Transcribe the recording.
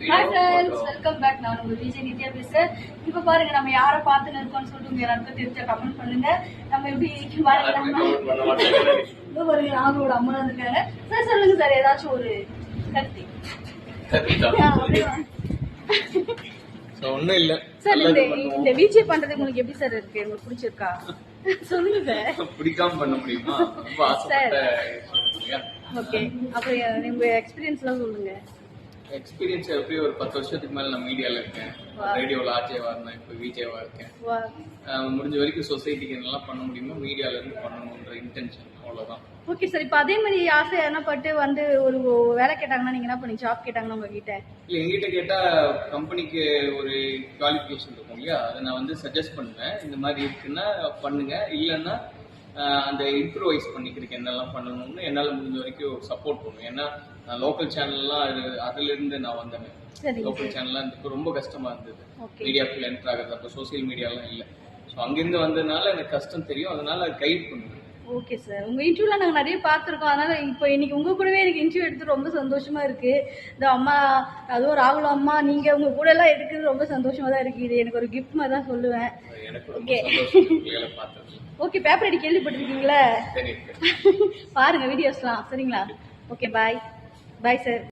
Hi friends, welcome back. நான் உங்க விஜய் நித்யா பேசுறேன். இப்ப பாருங்க நம்ம யாரை பார்த்துன்னு இருக்கோம்னு சொல்லிட்டு உங்க எல்லாருக்கும் தெரிஞ்ச கமெண்ட் பண்ணுங்க. நம்ம எப்படி பாருங்க ராகுலோட அம்மா இருக்காங்க. சார் சொல்லுங்க சார் ஏதாச்சும் ஒரு கருத்து. ஒண்ணும் இல்ல சார் இந்த விஜய் பண்றது உங்களுக்கு எப்படி சார் இருக்கு? உங்களுக்கு பிடிச்சிருக்கா? சொல்லுங்க சார். பிடிக்காம பண்ண முடியுமா? ரொம்ப ஆசைப்பட்ட. ஓகே. அப்புறம் உங்க எக்ஸ்பீரியன்ஸ்லாம் சொல்லுங்க. எக்ஸ்பீரியன்ஸ் எப்படியும் ஒரு 10 வருஷத்துக்கு மேல நான் மீடியால இருக்கேன். ரேடியோல ஆர்ஜேவா இருந்தேன், இப்போ விஜேவா இருக்கேன். முடிஞ்ச வரைக்கும் சொசைட்டிக்கு என்னெல்லாம் பண்ண முடியுமோ மீடியால இருந்து பண்ணணும்ன்ற இன்டென்ஷன், அவ்வளவுதான். Okay sir. இப்போ அதே மாதிரி ஆசை என்ன பட்டு வந்து ஒரு வேலை கேட்டாங்கன்னா நீங்க என்ன பண்ணி ஜாப் கேட்டாங்கன்னா உங்ககிட்ட இல்ல எங்கிட்ட கேட்டா கம்பெனிக்கு ஒரு குவாலிஃபிகேஷன் இருக்கும் இல்லையா, அதை நான் வந்து சஜஸ்ட் பண்ணுவேன். இந்த மாதிரி இருக்குன்னா பண்ணுங்க, இல்லைன்னா அந்த இம்ப்ரூவைஸ் பண்ணிக்கிறதுக்கு என்னெல்லாம் பண்ணணும்னு என்னால் முடிஞ்ச வரைக்கும் சப்போர்ட் பண்ணுவேன். ஏன்னா நான் லோக்கல் சேனல்லாம் அதுல இருந்து நான் வந்தேன். லோக்கல் சேனல்லாம் இருந்தப்போ ரொம்ப கஷ்டமா இருந்தது மீடியாக்குள்ள என்டர் ஆகுறது. அப்போ சோசியல் மீடியாலாம் இல்லை. ஸோ அங்கிருந்து வந்ததுனால எனக்கு கஷ்டம் தெரியும், அதனால கைட் பண்ணுவேன். Okay sir. உங்க இன்டர்வியூலாம் நாங்கள் நிறைய பார்த்துருக்கோம். அதனால இப்போ இன்னைக்கு உங்க கூடவே எனக்கு இன்டர்வியூ எடுத்து ரொம்ப சந்தோஷமா இருக்கு. இந்த அம்மா அதுவும் ராகுல் அம்மா நீங்க உங்க கூட எல்லாம் எடுக்கிறது ரொம்ப சந்தோஷமா தான் இருக்கு. இது எனக்கு ஒரு கிஃப்ட் மாதிரி தான் சொல்லுவேன். Okay okay. பேப்பர் அடி கேள்விப்பட்டிருக்கீங்களா? பாருங்க வீடியோஸ்லாம். சரிங்களா? Okay bye. Bye sir.